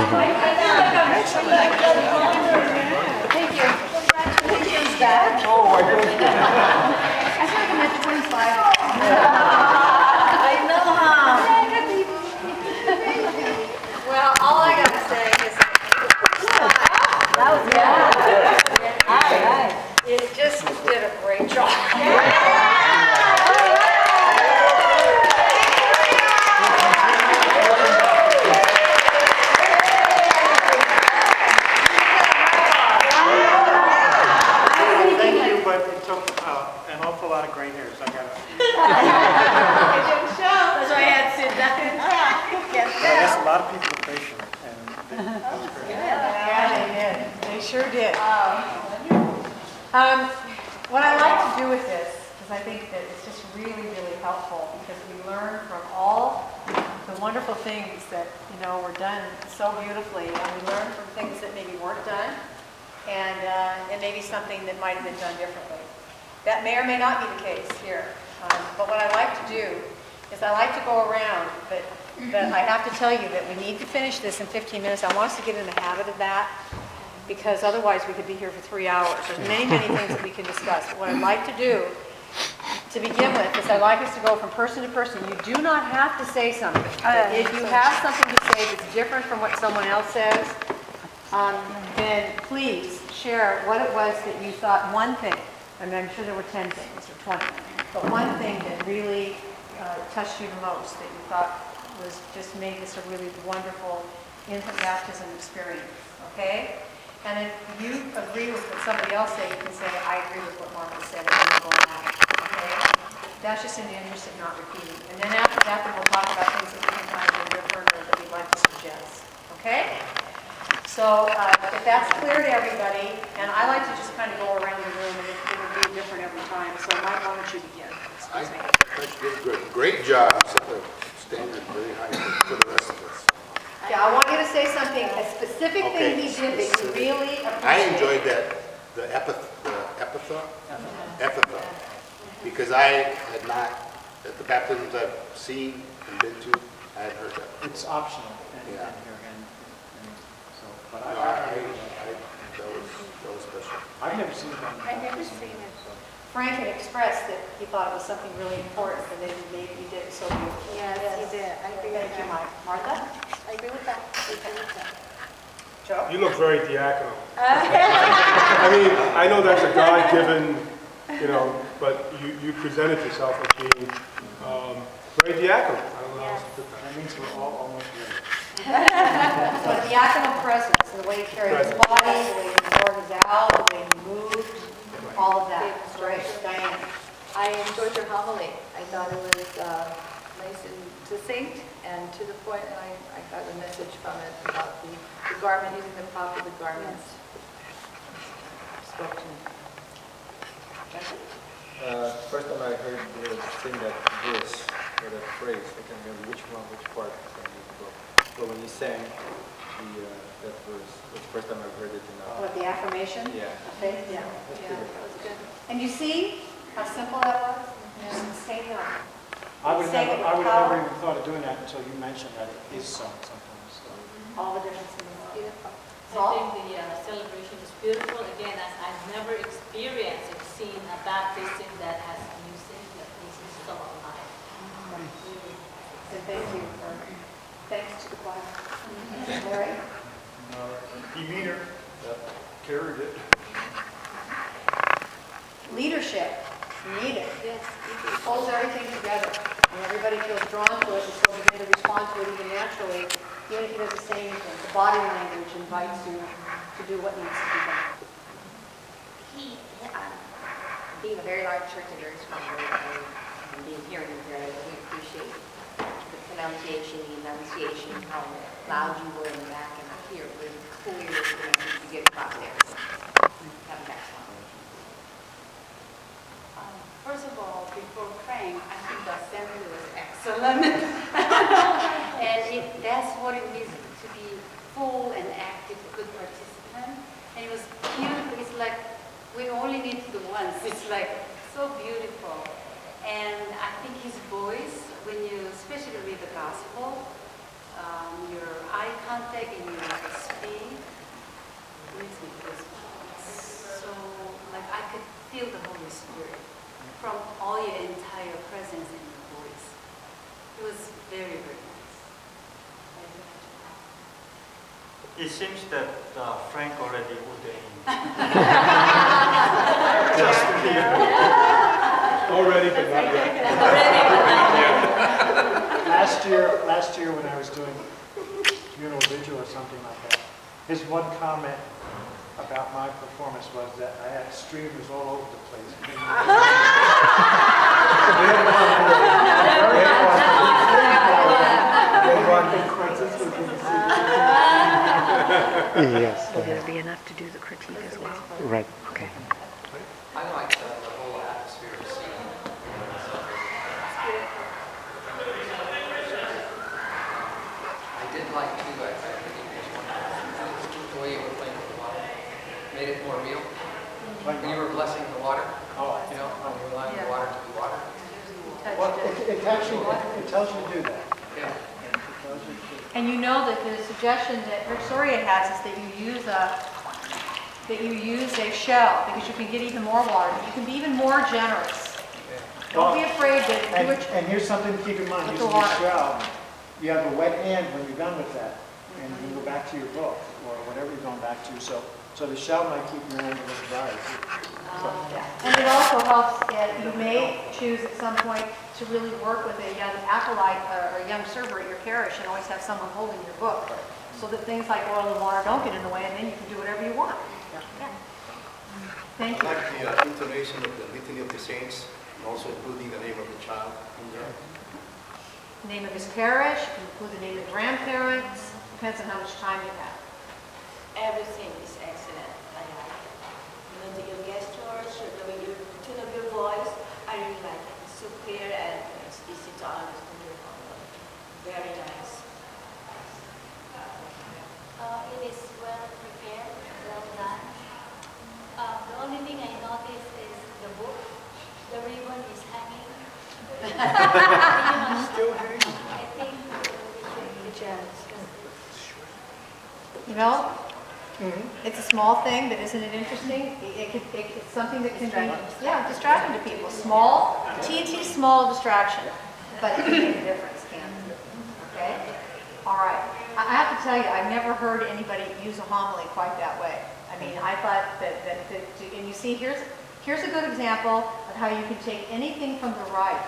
Thank you. Congratulations, Dad. Oh, my goodness. I feel like I'm at 25. I know, huh? Well, all I gotta say is That was good. All right. you just did a great job. Thank you, but it took an awful lot of gray hairs. I got it. It didn't show. That's why I had to sit down. Yes, a lot of people are patient, and that was great. Yeah, they did. They sure did. What I like to do with this is I think that it's just really, really helpful because we learn from all the wonderful things that, were done so beautifully, and we learn from things that maybe weren't done, and maybe something that might have been done differently. That may or may not be the case here. But what I like to do is I like to go around, but I have to tell you that we need to finish this in 15 minutes. I want us to get in the habit of that, because otherwise we could be here for 3 hours. There's many, many things that we can discuss. But what I'd like to do, to begin with, is I'd like us to go from person to person. You do not have to say something. But if you have something to say that's different from what someone else says, then please share what it was that you thought, one thing, and I'm sure there were 10 things or 20, but one thing that really touched you the most, that you thought was just made this a really wonderful infant baptism experience, okay? And if you agree with what somebody else said, you can say, I agree with what Martha said, and then we'll go on, okay? That's just in the interest of not repeating. And then after that, then we'll talk about things that we think might have been different or that we'd like to suggest, okay? So if that's clear to everybody, and I like to just kind of go around the room, and it will be different every time, so Mike, why don't you begin? I think you did good. Great job. You set the standard very high for the rest of us. Yeah, I want you to say something, a specific thing he did that you really appreciate. I enjoyed the epithet, because I had not, at the baptisms I've seen and been to, I had heard that. It's optional in Yeah. here, and so, but No, that was special. I've never seen that. I've never seen it. Frank had expressed that he thought it was something really important, and then maybe he did it so beautifully. Yes, he did. I agree with Thank you, that. Mike. Martha? I agree with that. I agree with that. Joe? You look very diaconal. I mean, I know that's a God-given, but you presented yourself as being very diaconal. I don't know how else to put that. That means we're all almost ready. So the diaconal presence, the way he carried his body, the way he poured his out, the way he moved, all of that. It's great. Diane? I enjoyed your homily. I thought it was nice and succinct and to the point, and I got a message from it about the garment, using the prop of the garments. Spoke to me. First time I heard the sing that verse or that phrase, I can't remember which part from the book. But when you sang that verse, it was the first time I heard it. What, the affirmation? Yeah. Faith? Yeah. Yeah, that was good. And you see how simple that was? Just say that. I would Say have it with never power. even thought of doing that until you mentioned that it is sung sometimes. So. All the difference in the world. Beautiful. Salt? I think the celebration is beautiful. Again, as I've never experienced or seen a baptism that has music, that is so alive. So thank you for, thanks to the choir. Larry? Demeanor carried it. Leadership, you need it. Yes, It holds everything together. And everybody feels drawn to it, and so begin to respond to it even naturally, even if he doesn't say anything. The body language invites you to do what needs to be done. Being a very large church and very strong and being here in the area, we appreciate the pronunciation, the enunciation, how loud you were in the back and up here, very clear the message you get across there. Have a next one. First of all, before praying, I think the assembly was excellent. And that's what it means to be full and active, good participant. And it was beautiful. It's like we only need the once. It's like so beautiful. And I think his voice, when you especially read the gospel, your eye contact contact and you speak makes me so, like I could feel the Holy Spirit from all your entire presence in your voice. It was very, very nice. It seems that Frank already ordained. Just here. Already, but not yet. Last year when I was doing funeral vigil or something like that, his one comment about my performance was that I had streamers all over the place. Yes. Will there be enough to do the critique as well? Right. Okay. I like the whole atmosphere of seeing. I did like too, I think it was wonderful. The way you were playing with the water made it more real. When you were blessing the water, you know, when you were allowing the water to be water. Well, it actually, it tells you to do that. Yeah. And you know that the suggestion that Rick Soria has is that you use a shell, because you can get even more water, but you can be even more generous. Don't be afraid to do it. And here's something to keep in mind, using your shell, you have a wet end when you're done with that, and you go back to your book, or whatever you're going back to, so the shell might keep your hand a little dry. And it also helps, you may choose at some point to really work with a young acolyte or a young server at your parish and always have someone holding your book, so that things like oil and water don't get in the way, and then you can do whatever you want. Thank you. I like the intonation of the Litany of the Saints, and also including the name of the child in there. Name of his parish, include the name of grandparents, depends on how much time you have. Everything is excellent. I like it. You know, your gestures, the way you tune up your voice, I really like it. It's so clear and it's easy to understand. Very nice. It is well prepared, well done. The only thing I noticed is the book. The ribbon is hanging. Still hanging. I think we should You know, it's a small thing, but isn't it interesting? It's something that can be, distracting to people. Small, teensy small distraction, but it can make a difference, can it? Okay? All right. I have to tell you, I've never heard anybody use a homily quite that way. I mean, I thought and you see, here's a good example of how you can take anything from the right,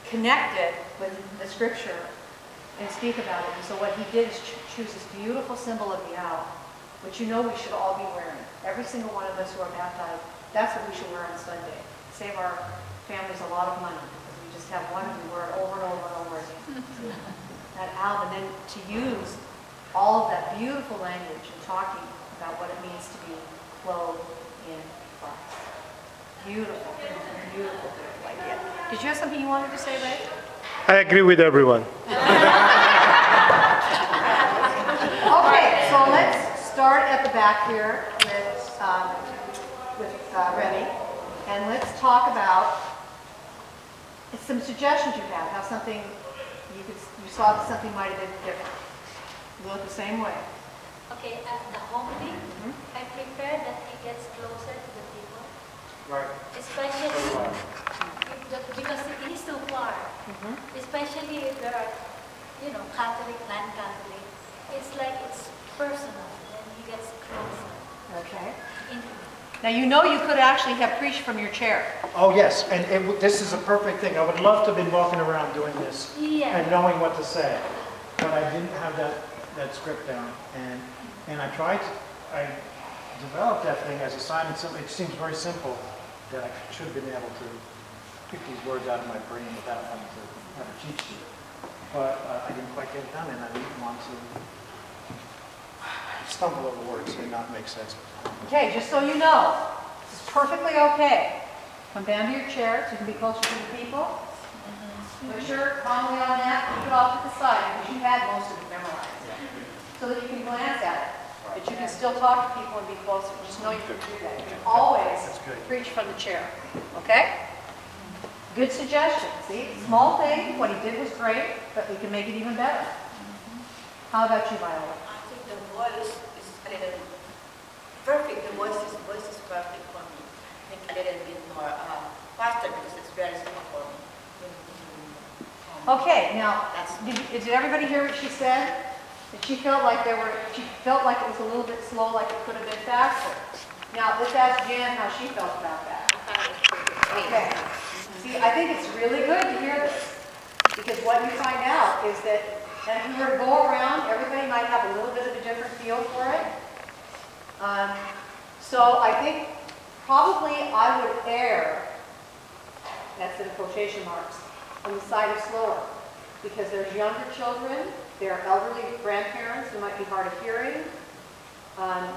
connect it with the scripture, and speak about it. And so what he did is choose this beautiful symbol of the owl, which you know we should all be wearing. Every single one of us who are baptized, that's what we should wear on Sunday. Save our families a lot of money, because we just have one and we wear it over and over and over again. That owl, and then to use all of that beautiful language and talking about what it means to be clothed in Christ. Beautiful, beautiful, beautiful idea. Did you have something you wanted to say, Ray? I agree with everyone. Okay, so let's start at the back here with Remy, and let's talk about some suggestions you have, how something you saw that something might have been different. You look the same way. Okay, the homily, I prefer that he gets closer to the people. Right. Especially because it is so far. Especially if there are, Catholic, non-Catholic. It's like it's personal, and he gets closer. Okay. Intimate. Now you know you could actually have preached from your chair. Oh, yes, and this is a perfect thing. I would love to have been walking around doing this and knowing what to say, but I didn't have that script down. And I developed that thing as a sign, and it seems very simple that I should have been able to pick these words out of my brain without having to have a cheat sheet. But I didn't quite get it done, and I didn't want to stumble over words and not make sense. Okay, just so you know, this is perfectly okay. Come down to your chair so you can be closer to the people. Put your homily on that, keep it off to the side because you had most of it memorized. So that you can glance at it, but you can still talk to people and be closer. Just know you can do that. You can always preach from the chair, okay? Good suggestion. See, small thing, what he did was great, but we can make it even better. How about you, Viola? I think the voice is a little perfect. The voice is perfect for me. I think a little bit more faster because it's very simple for me. Okay, now, did everybody hear what she said? That she felt like it was a little bit slow, like it could have been faster. Now, let's ask Jan how she felt about that. Okay. See, I think it's really good to hear this, because what you find out is that if you were to go around, everybody might have a little bit of a different feel for it. So I think probably I would err, that's in quotation marks, on the side of slower, because there's younger children, there are elderly grandparents who might be hard of hearing,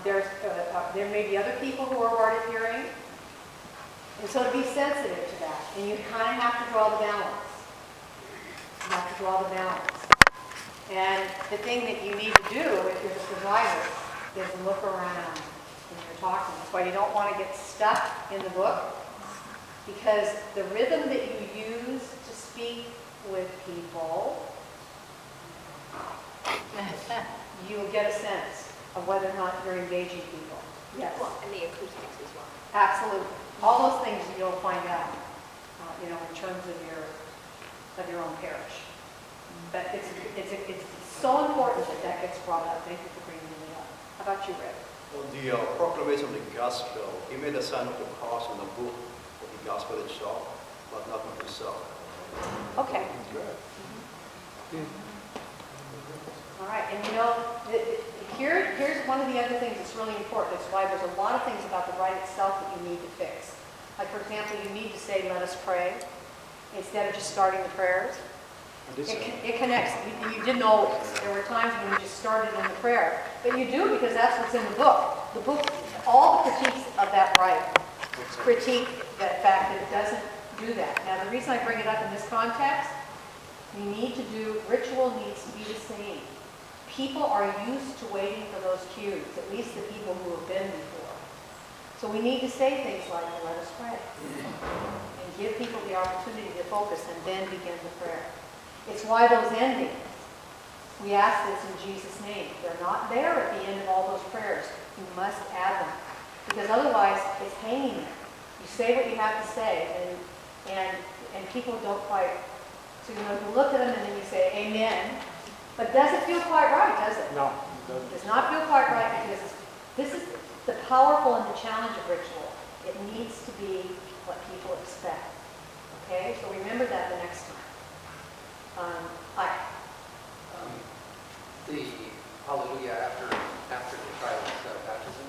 there may be other people who are hard of hearing, and so to be sensitive to that, and you kind of have to draw the balance. You have to draw the balance. And the thing that you need to do if you're the provider is look around when you're talking. That's why you don't want to get stuck in the book, because the rhythm that you use to speak with people, you'll get a sense of whether or not you're engaging people. Yes. Well, and the acoustics as well. Absolutely. All those things you'll find out, in terms of your own parish. But it's so important that gets brought up. Thank you for bringing it up. How about you, Rick? On the proclamation of the gospel, he made the sign of the cross on the book of the gospel itself, but not on himself. Okay. All right, and here's one of the other things that's really important. That's why there's a lot of things about the rite itself that you need to fix. Like, for example, you need to say, "Let us pray," instead of just starting the prayers. It connects. You didn't always. There were times when you just started in the prayer. But you do, because that's what's in the book. The book, all the critiques of that rite critique that fact that it doesn't do that. Now, the reason I bring it up in this context, ritual needs to be the same. People are used to waiting for those cues, at least the people who have been before. So we need to say things like, "Let us pray," and give people the opportunity to focus and then begin the prayer. It's why those endings, we ask this in Jesus' name. They're not there at the end of all those prayers. You must add them, because otherwise it's hanging there. You say what you have to say, and people don't quite. So you look at them and then you say amen, but it doesn't feel quite right, does it? No, it doesn't. It does not feel quite right, because this is the powerful and the challenge of ritual. It needs to be what people expect. Okay, so remember that the next time. The hallelujah after the child's baptism.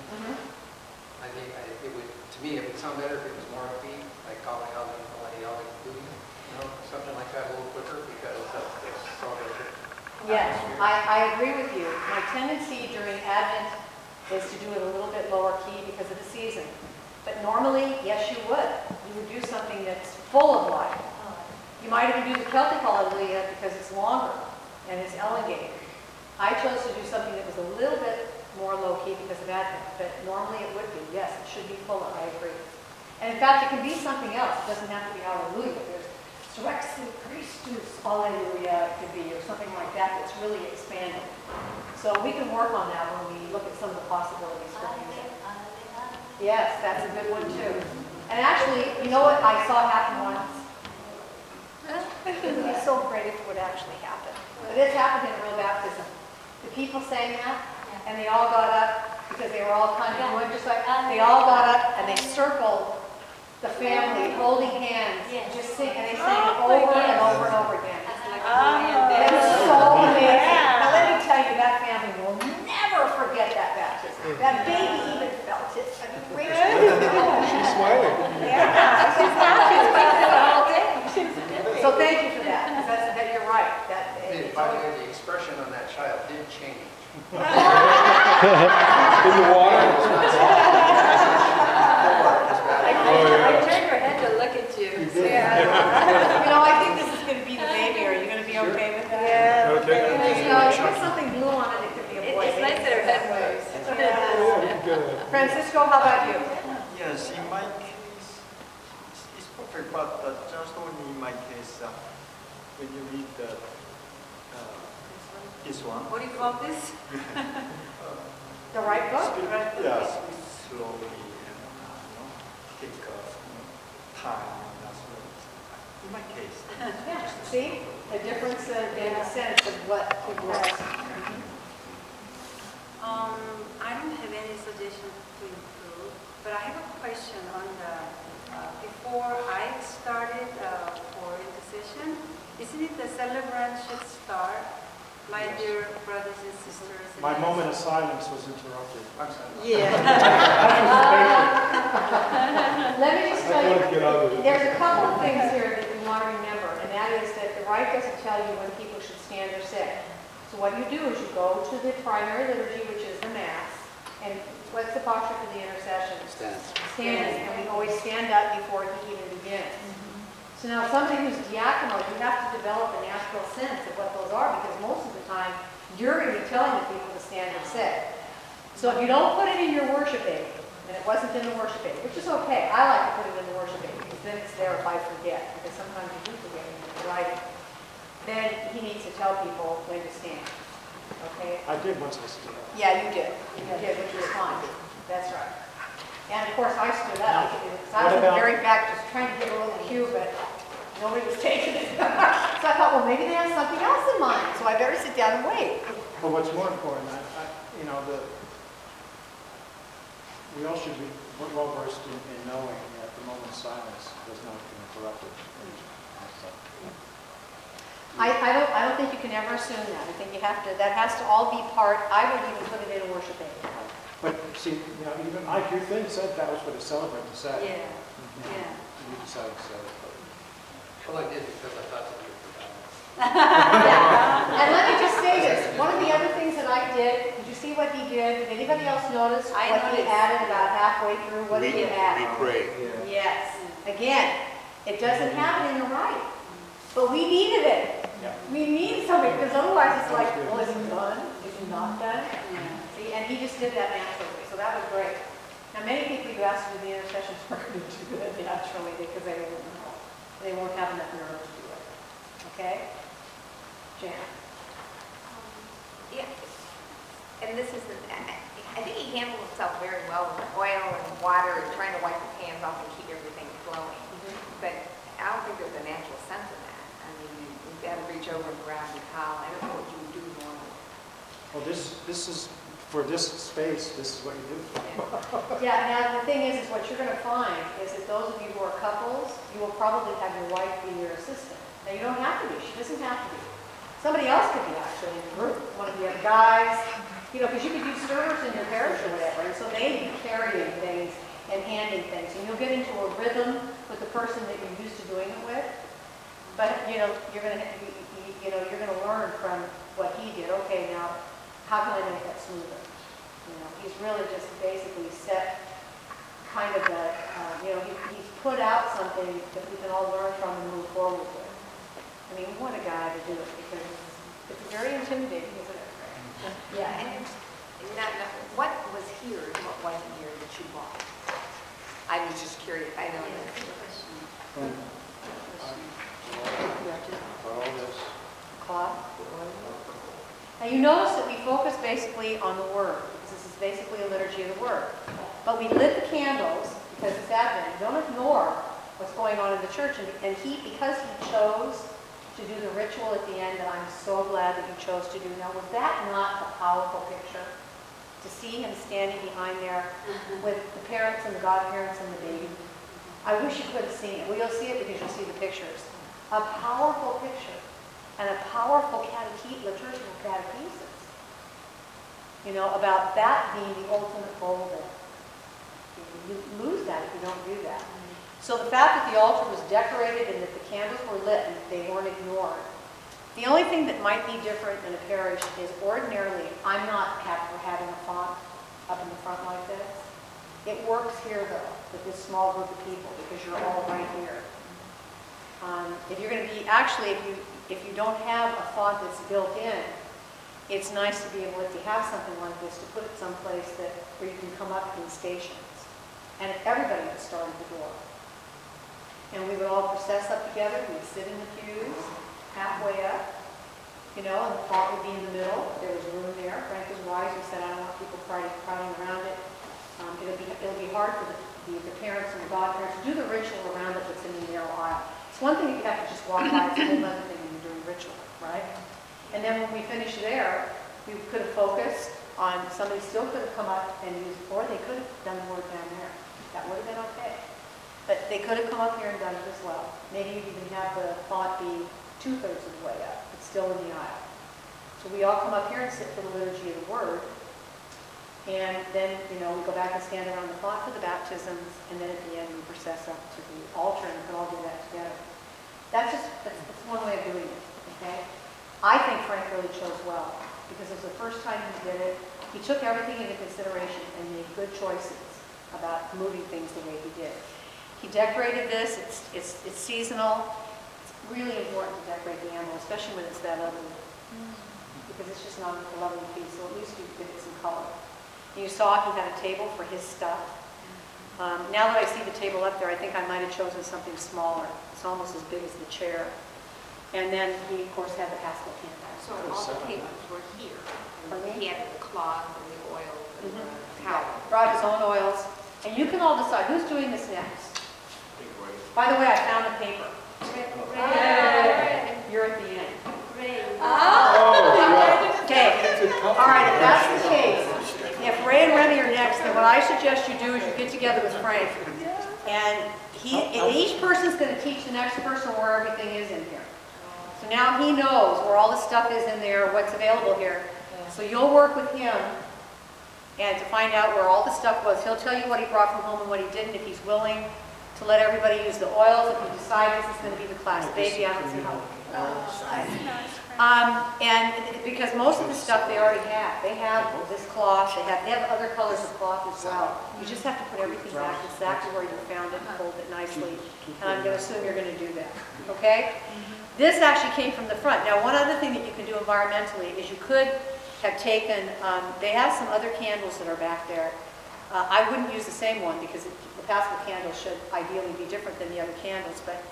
I think it would, to me, it would sound better if it was more upbeat, like calling out something like that a little quicker, because of the celebration. Yes, I agree with you. My tendency during Advent is to do it a little bit lower key because of the season. But normally, yes, you would. You would do something that's full of life. You might even do the Celtic Hallelujah because it's longer and it's elongated. I chose to do something that was a little bit more low-key because of Advent, but normally it would be. Yes, it should be fuller. I agree. And in fact, it can be something else. It doesn't have to be Hallelujah. There's Surrexit Christus Hallelujah, it could be, or something like that that's really expanded. So we can work on that when we look at some of the possibilities for music. Yes, that's a good one too. And actually, you know what I saw happen once? It would be so great if it would actually happen. But it's happened in real baptism. The people sang that, and they all got up, because they were all kind of doing just like, they all got up and they circled the family, holding hands, just sing, and they sang it over and over and over again. It was so amazing. Now let me tell you, that family will never forget that baptism. That baby even felt it. I mean, She's smiling. yeah, she's happy. So thank you for that, because that you're right. By the way, the expression on that child did change. In the water? I turned her head to look at you. Yeah. I think this is going to be the baby. Are you going to be okay with that? Yeah. Okay. Put something blue on it. It could be a boy. It's nice that her head moves. Francisco, how about you? Yes, in my case, it's perfect, but just only in my case, when you read the This one. What do you call this? The right book? Yes, slowly and take time. That's what, in my case. Yeah, see, the difference in the sense of what it was. I don't have any suggestion to improve, but I have a question on the, before I started for intercession, isn't it the celebrant should start, my dear brothers and sisters? And My moment of silence was interrupted. I'm sorry. Yeah. Let me just tell I wanted to get out of you, it. there's a couple of things here that you want to remember, and that is that the rite doesn't tell you when people should stand or sit. So what you do is you go to the primary liturgy, which is the Mass, and what's the posture for the intercession? Stand. Standing, and we always stand up before he even begins. So now somebody who's diaconal, you have to develop a natural sense of what those are, because most of the time, you're going to be telling the people to stand and sit. So if you don't put it in your worship aid, and it wasn't in the worship aid, which is okay, I like to put it in the worship aid, because then it's there if I forget, because sometimes you do forget when you're writing. Then he needs to tell people when to stand, okay? I did once listen to that. Yeah, you did. You did, which was fine. That's right. And of course, I stood up. Because I was in the very back just trying to get a little cue, but nobody was taking it. So I thought, well, maybe they have something else in mind, so I better sit down and wait. But what's more important, you know, we all should be well versed in knowing that the moment of silence does not get interrupted. I don't think you can ever assume that. I think you have to, that has to all be part, I would even put it in a worship aid. But see, you know, even your thing said that was for the celebrant to say. Yeah, yeah. You decided to say it. Well, I did because I thought that you were forgotten. Yeah. And let me just say this, one of the other things that I did you see what he did? Did anybody else notice I what he noticed. added about halfway through? What did he add? We pray. Yes. Again, it doesn't have it in the right, but we needed it. Yeah. We need something, because otherwise it's like, well, is it done? Is it not done? See, and he just did that naturally, so that was great. Now, many people you ask to do the intercessions are going to do it naturally because they won't know. They won't have enough nerve to do it. Okay? Jan? Yeah, and this is, I think he handled himself very well with oil and water and trying to wipe his hands off and keep everything flowing. But I don't think there's a natural sense in that. I mean, you've got to reach over and grab your towel. I don't know what you would do normally. Well, this is, for this space, this is what you do. Yeah, now the thing is what you're going to find is that those of you who are couples, you will probably have your wife be your assistant. Now, you don't have to be. She doesn't have to be. Somebody else could be actually in the group. One of the other guys, you know, because you could use servers in your parish or whatever, and so they'd be carrying things and handing things, and you'll get into a rhythm with the person that you're used to doing it with. But you know, you're going to, you're going to learn from what he did. Okay, now how can I make that smoother? You know, he's really just basically set kind of a, he's put out something that we can all learn from and move forward with. I mean, what a guy to do it, because it's very intimidating, isn't it? Yeah, and what was here and what wasn't here that you bought? I was just curious. I know that. All this. Cloth. Now you notice that we focus basically on the Word, because this is basically a liturgy of the Word. But we lit the candles because it's Advent. Don't ignore what's going on in the church. And because he chose to do the ritual at the end, that I'm so glad that you chose to do. Now, was that not a powerful picture? To see him standing behind there with the parents and the godparents and the baby. I wish you could have seen it. Well, you'll see it because you'll see the pictures. A powerful picture and a powerful liturgical catechesis. You know, about that being the ultimate goal there. You lose that if you don't do that. So the fact that the altar was decorated and that the candles were lit and they weren't ignored. The only thing that might be different in a parish is ordinarily, I'm not for having a font up in the front like this. It works here though, with this small group of people, because you're all right here. If you're going to be, actually, if you don't have a font that's built in, it's nice to be able, if you have something like this, to put it someplace where you can come up in stations. And if everybody would start at the door. And we would all process up together, we'd sit in the pews, halfway up, you know, and the font would be in the middle. There was room there. Frank was wise. He said, I don't want people crowding around it. It'll be hard for the parents and the godparents to do the ritual around it that's in the narrow aisle. It's one thing if you have to just walk by, it's a whole other thing when you're doing ritual, right? And then when we finished there, we could have focused on, somebody still could have come up and used, or they could have done the word down there. That would have been okay. But they could have come up here and done it as well. Maybe you'd even have the font be 2/3 of the way up. It's still in the aisle. So we all come up here and sit for the liturgy of the word. And then, you know, we go back and stand around the font for the baptisms, and then at the end we process up to the altar, and we can all do that together. That's one way of doing it, okay? I think Frank really chose well, because it was the first time he did it. He took everything into consideration and made good choices about moving things the way he did. He decorated this, it's seasonal. It's really important to decorate the animal, especially when it's that ugly, because it's just not a lovely piece, so at least you give it some color. You saw he had a table for his stuff. Now that I see the table up there, I think I might have chosen something smaller. It's almost as big as the chair. And then he, of course, had the Haskell candle. So all the papers were here. And he had the cloth and the oil and the towel. Brought his own oils. And you can all decide who's doing this next. By the way, I found the paper. You're at the end. Okay. All right, if that's the case, if Ray and Remy are next, then what I suggest you do is you get together with Frank. And each person's going to teach the next person where everything is in here. So now he knows where all the stuff is in there, what's available here. So you'll work with him and to find out where all the stuff was. He'll tell you what he brought from home and what he didn't, if he's willing to let everybody use the oils. If you decide this is going to be the class baby, I don't see how. And because most of the stuff they already have. They have this cloth, they have other colors of cloth as well. You just have to put everything back exactly where you found it and fold it nicely. And I'm going to assume you're going to do that. Okay? This actually came from the front. Now, one other thing that you can do environmentally is you could have taken, they have some other candles that are back there. I wouldn't use the same one because the Paschal candle should ideally be different than the other candles, but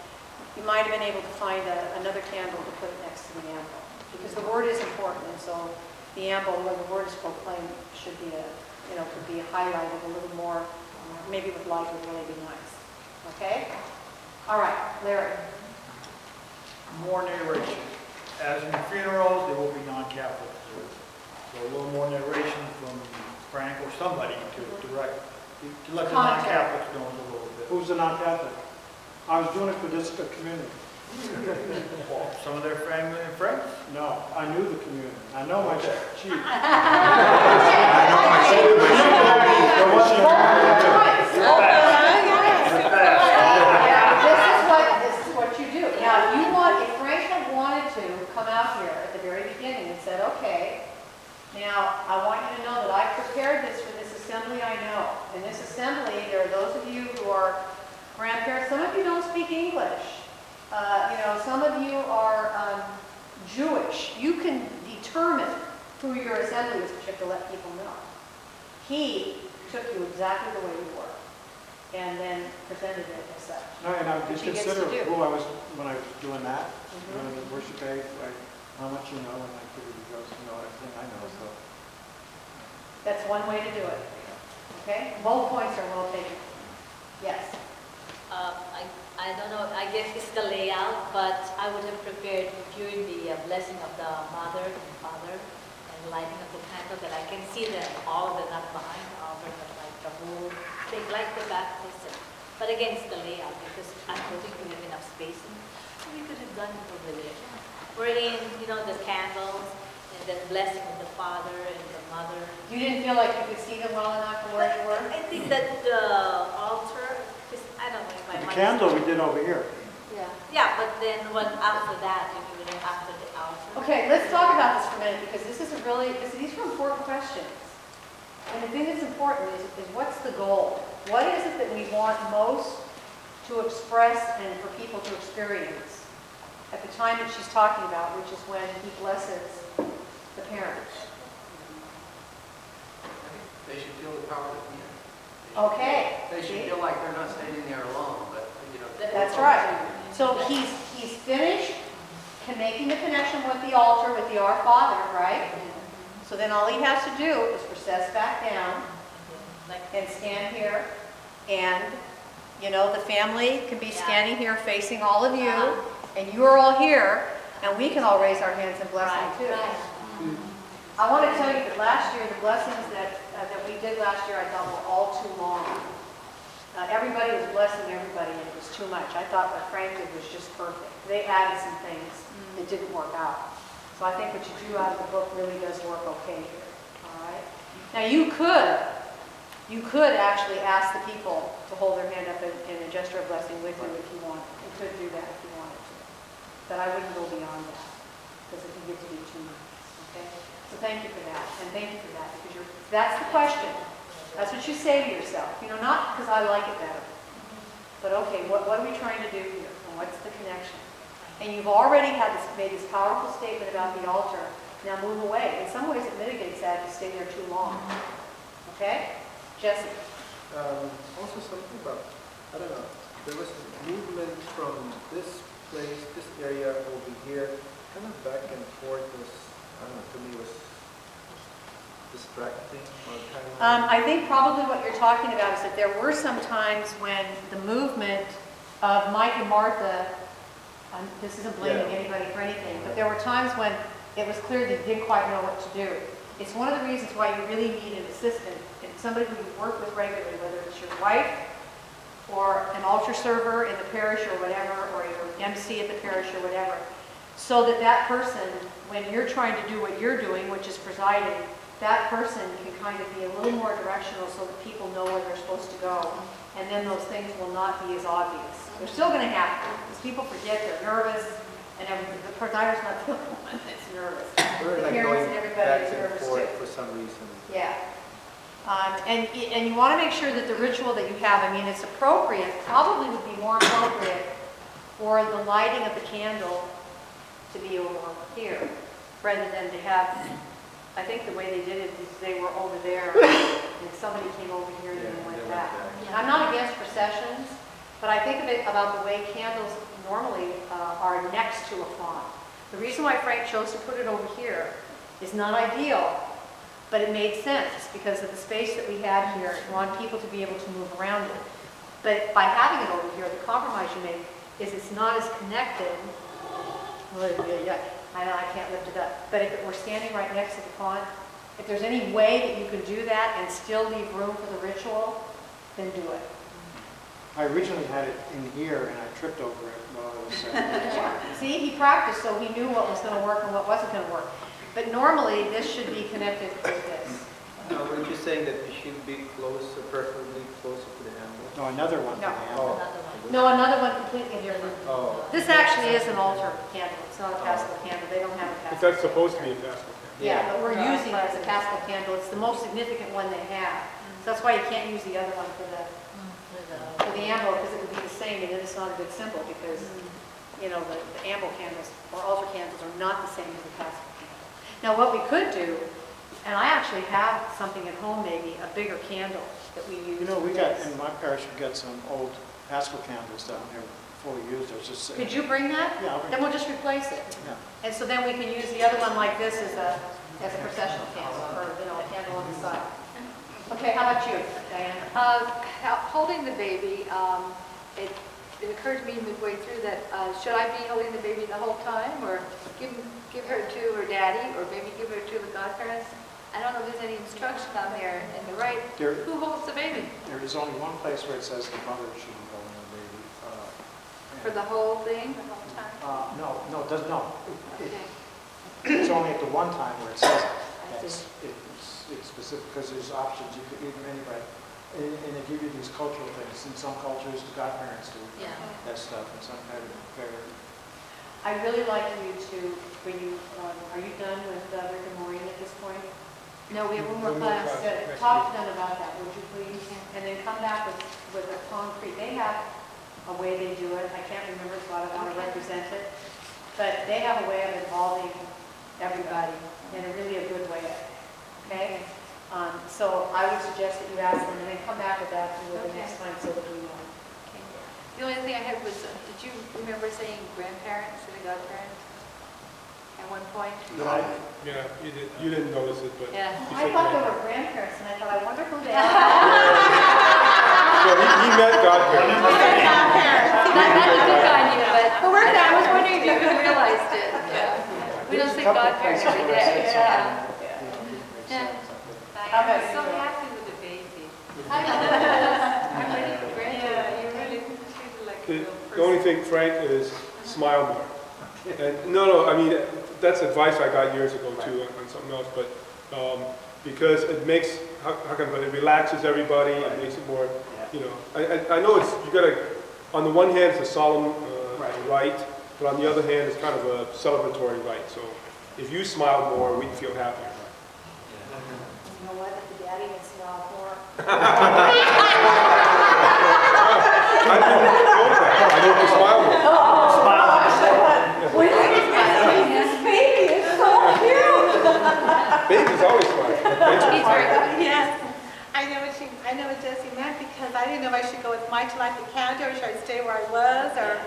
you might have been able to find another candle to put next to the amble, because the word is important, and so the amble, when the word is proclaimed, should be could be highlighted a little more, maybe with light would really be nice. Okay? All right, Larry. More narration. As in funerals, there will be non-Catholics. So a little more narration from Frank or somebody to direct, to let the non-Catholics know a little bit. Who's the non-Catholic? I was doing it for this community. Well, some of their family and friends? No, I knew the community. I know my chief. This is what you do. Now, if Frank had wanted to come out here at the very beginning and said, okay, now I want you to know that I prepared this for this assembly I know. In this assembly, there are those of you who are grandparents. Some of you don't speak English. Some of you are Jewish. You can determine who your assembly is, but you have to let people know. He took you exactly the way you were and then presented it as such. No, and I did consider who I was when I was doing that, doing the worship day, like how much you know, and I figured you guys know everything I know. So that's one way to do it. Okay? Both points are well taken. Yes. I don't know, I guess it's the layout, but I would have prepared during the blessing of the mother and father and lighting of the candle that I can see them all, they're not behind the altar, but like the whole thing, like the baptism. But again, it's the layout because I don't think we have enough space. So we could have done it over there. We're in, the candles and then blessing of the father and the mother. You didn't feel like you could see them well enough from where you were? I think that the altar, I don't know if my the candle we did over here. Yeah, but then after that, after the altar. Okay, let's talk about this for a minute because these are important questions. And the thing that's important is what's the goal? What is it that we want most to express and for people to experience at the time that she's talking about, which is when he blesses the parents? They should feel the power of the community. Okay. They should feel like they're not standing there alone, but That's right. So he's finished making the connection with the altar, with the Our Father, right? So then all he has to do is recess back down and stand here. And, you know, the family can be standing here facing all of you, and you are all here, and we can all raise our hands and bless them too. I want to tell you that last year, the blessings that we did last year, I thought were all too long. Everybody was blessing everybody, and it was too much. I thought what Frank did was just perfect. They added some things that didn't work out. So I think what you do out of the book really does work okay here. All right. Now you could actually ask the people to hold their hand up in a gesture of blessing with you if you want. You could do that if you wanted to. But I wouldn't go beyond that, because it can get to be too much. Okay? So thank you for that, and thank you for that, because that's the question. That's what you say to yourself. You know, not because I like it better, but okay, what are we trying to do here, and what's the connection? And you've already made this powerful statement about the altar. Now move away. In some ways, it mitigates that if you stay there too long. Okay? Jesse? Also something about, I don't know, there was a movement from this place, this area over here, kind of back and forth was, I don't know, to me was distracting or kind of... I think probably what you're talking about is that there were some times when the movement of Mike and Martha, this isn't blaming anybody for anything, but there were times when it was clear that you didn't quite know what to do. It's one of the reasons why you really need an assistant, and somebody who you work with regularly, whether it's your wife or an altar server in the parish or whatever, or your MC at the parish or whatever, so that that person, when you're trying to do what you're doing, which is presiding, that person can kind of be a little more directional so that people know where they're supposed to go, and then those things will not be as obvious. They're still going to happen, because people forget, they're nervous, and everything. The presider's not the only one that's nervous. We're like Parents going and everybody back is and nervous forth too. for some reason. Yeah. And you want to make sure that the ritual that you have, I mean, it's appropriate, probably would be more appropriate for the lighting of the candle to be over here, rather than to have, I think the way they did it is they were over there, and somebody came over here and then went back. And I'm not against processions, but I think of it about the way candles normally are next to a font. The reason why Frank chose to put it over here is not ideal, but it made sense because of the space that we had here. We want people to be able to move around it. But by having it over here, the compromise you make is it's not as connected. I can't lift it up. But if it were standing right next to the font, if there's any way that you can do that and still leave room for the ritual, then do it. I originally had it in here, and I tripped over it while I was saying. See, he practiced, so he knew what was going to work and what wasn't going to work. But normally, this should be connected with this. No, weren't you saying that it should be closer, preferably closer to the handle? No, another one for No. the handle. No, another one completely different. Oh. This actually is an altar candle. It's not a Paschal candle. They don't have a But Paschal. that's supposed to be a Paschal candle. Yeah, but we're using it as a Paschal candle. It's the most significant one they have. So that's why you can't use the other one for the ambo, because it would be the same, and then it's not a good symbol because, you know, the ambo candles or altar candles are not the same as the Paschal candle. Now, what we could do, and I actually have something at home, maybe a bigger candle that we use. You know, we got, in my parish, we got some old Paschal candles down here fully used. It's just Could you bring that? Yeah, I'll bring Then we'll just replace it. Yeah. And so then we can use the other one like this as a processional candle, or, you know, a candle on the side. Okay, how about you, Diane? Holding the baby, it occurred to me midway through that should I be holding the baby the whole time, or give her to her daddy, or maybe give her to the godparents? I don't know if there's any instruction on there in the right. Who holds the baby? There is only one place where it says the mother should be holding the baby. For the whole thing, the whole time? No, it does no. Okay. It's only at the one time where it says it. I see. It's specific, because there's options, you could even anybody. And they give you these cultural things. In some cultures, the godparents do that stuff, and some have it very. I'd really like you to, when you, are you done with Rick and Maureen at this point? No, we have one more class. Good. Talk to them about that, would you please? And then come back with a concrete. They have a way they do it. I can't remember, so I don't want to represent it. But they have a way of involving everybody in a really a good way. Okay? So I would suggest that you ask them and then come back with that the next time so that we know. The only thing I had was, did you remember saying grandparents and godparents? at one point? No, Yeah, you didn't notice it, but. Yeah. you I shook thought your they head. were grandparents, and I thought, I wonder who they are. So he met godparents. Not to pick on you, but I was wondering if you realized it. Yeah. We don't say godparents every day. Yeah. How about I'm you, so Joe? happy with the baby. I'm ready for Yeah, grandchildren. you really treated like a The real the only person. thing, Frank, is smile more. And no, I mean, that's advice I got years ago too on something else, but because it makes, how can I put it, it relaxes everybody, it makes it more, you know, I know it's, you gotta, on the one hand, it's a solemn rite, but on the other hand, it's kind of a celebratory rite. So if you smile more, we feel happier. You know what, if the daddy can smile more. I've been told that. I don't have to smile more. This baby is so cute. Babies always smile. Yes, I know what Jessie meant, because I didn't know if I should go with my life in Canada, or should I stay where I was, or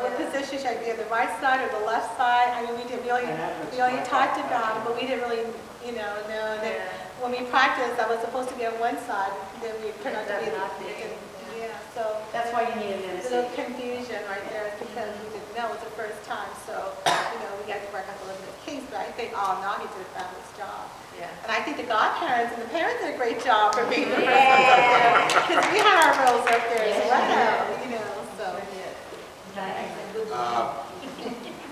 what position should I be on the right side or the left side? I mean, we only talked about it, but we didn't really, know that when we practiced, I was supposed to be on one side, then we turned out to be so That's why you need an a little MC. confusion right there, because we didn't know it was the first time, so, we got to work out the little kinks, but I think all now he did a fabulous job. Yeah. And I think the godparents and the parents did a great job for being the first ones up there, because we had our roles up there as well, so.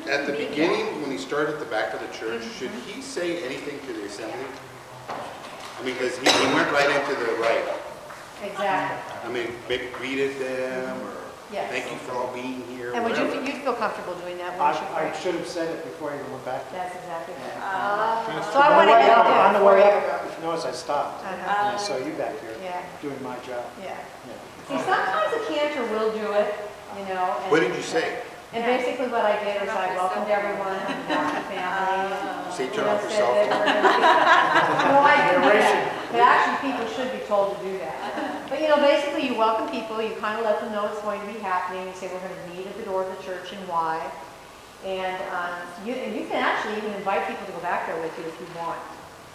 At the beginning, when he started at the back of the church, should he say anything to the assembly? I mean, because he went right into the right. Exactly. I mean, maybe greeted them, or Yes. thank you for all being here. And would whatever. you feel comfortable doing that? wouldn't you, I Frank? should have said it before I even went back there. That's exactly right. That's So I went ahead and did it On the before way you. up, if you notice, I stopped, and I saw you back here Yeah, doing my job. yeah. Yeah. See, sometimes a cantor will do it, and- What did you say? And basically what I did is I welcomed everyone, and happy family. and, Say you turn know, off your said cell that phone. we're gonna be- No, I didn't do that. But actually, people should be told to do that. But basically you welcome people, you kind of let them know it's going to be happening. You say we're going to meet at the door of the church and why. And you can actually even invite people to go back there with you if you want.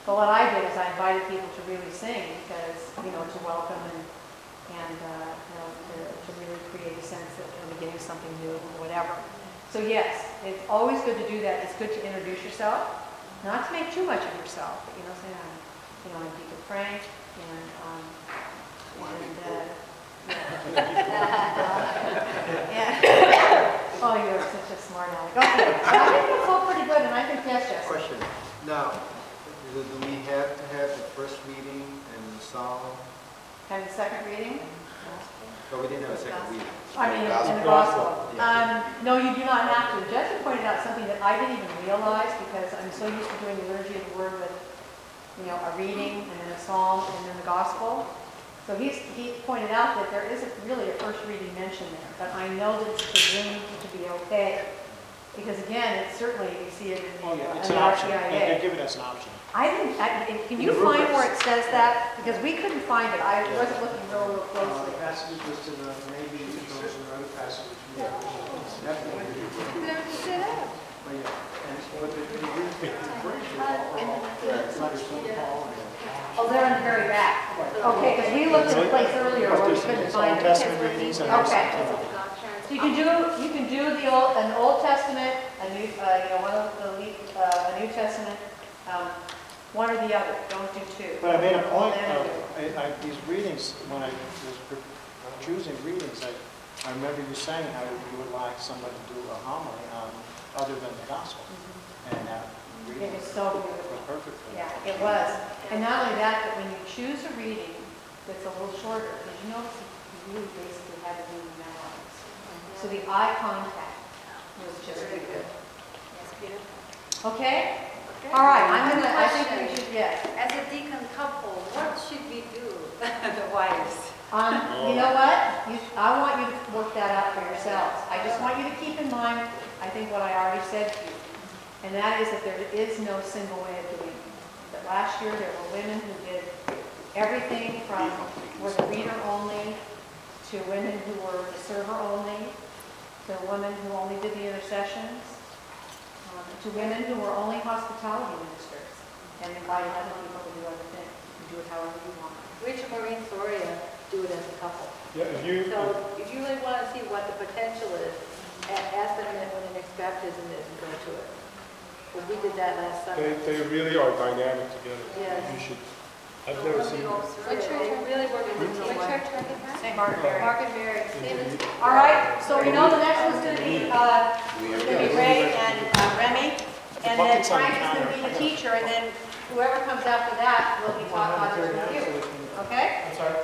But what I did is I invited people to really sing because, to welcome and to really create a sense that we're beginning something new or whatever. So yes, it's always good to do that. It's good to introduce yourself, not to make too much of yourself, but say I'm Deacon Frank, oh, you're such a smart aleck. Okay, I think it's all pretty good, and I think yes, Jessica. Question. Now, do we have to have the first reading and the psalm? And the second reading? But we didn't have a second reading. I mean, in the gospel. No, you do not have to. Jessica pointed out something that I didn't even realize because I'm so used to doing the liturgy of the word with, a reading and then a psalm and then the gospel. So he pointed out that there isn't really a first reading mentioned there, but I know that it's presumed to be okay. Because again, it's certainly, you see it in the It's an option. They RCIA. give it as an option. Can you find where it says that? Because we couldn't find it. I wasn't looking real closely. Passage was to the, maybe it shows another passage. But yeah, but the Oh, they're in the very back. Okay, because we looked at a place earlier where we couldn't find Old it. Testament readings and Okay. So you can do an Old Testament, a New, a New Testament, one or the other. Don't do two. But I made a point Then of these readings, when I was choosing readings, I remember you saying how you would like somebody to do a homily other than the gospel. And It was so beautiful. perfect for that. Yeah, it was. And not only that, but when you choose a reading that's a little shorter, because you really basically have the reading memorized. So the eye contact was just beautiful. Yes, beautiful. Okay? All right, I think we should, yes. As a deacon couple, what should we do, the wives? You know what? I want you to work that out for yourselves. I just want you to keep in mind, I think what I already said to you, and that is that there is no single way of doing it. That last year there were women who did everything from were the reader only, to women who were the server only, to women who only did the intercessions. to women who were only hospitality ministers and invited other people to do other things. You can do it however you want. Rich and Maureen Soria do it as a couple. Yeah, if you, So if you really want to see what the potential is, ask them when the next baptism is and go to it. Well, we did that last summer. they really are dynamic together. Yes. You should, I've never seen them. What church are really working with? What church are they? St. Mark and Mary. Mark and Mary. All right, so we know the next one's going to be Ray and Remy, and then Frank is going to be the teacher, and then whoever comes after that will be taught how to review. Okay? I'm sorry,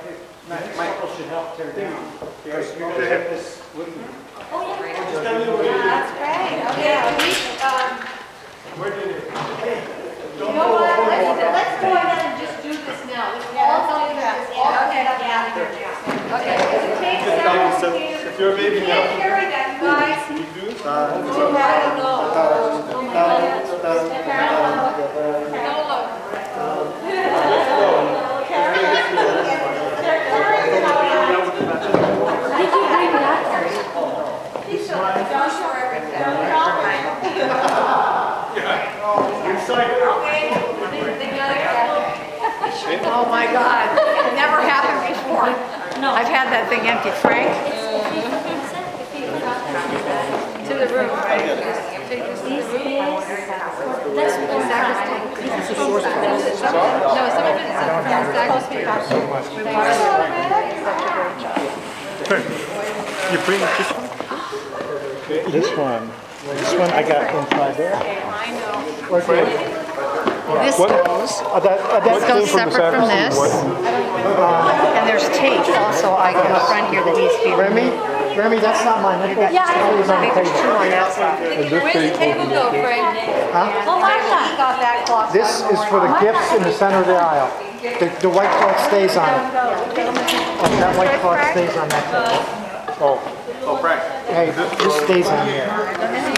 Michael should help tear down. Because you Okay. have this with you. Oh, yeah. That's great. Okay, Where did it? you know what? Let's go ahead and just do this now. Let's all help you guys. All get up out of here now. Okay. Take several containers. If you're a baby You can't now, carry that, you guys. you do? Oh, I don't Did you bring that? Don't show everything. Oh my God, it never happened before. No. I've had that thing empty. Frank? To the room. That's more No, some of it is from You bring this one? This one. This one I got inside there. I know. Right there. This What? goes, That this came goes from the separate from San this. Francisco. And there's tape also I got in front here that needs to be removed. Remy, that's not mine. Look at that. It's always on the There's two table. on that side. Where's the table go, Frank? Huh? Oh, Martha. He got that cloth. This is for the gifts in the center of the aisle. The white cloth stays on it. Oh, that white cloth stays on that table. Oh. Oh, Frank. Hey, this stays on here.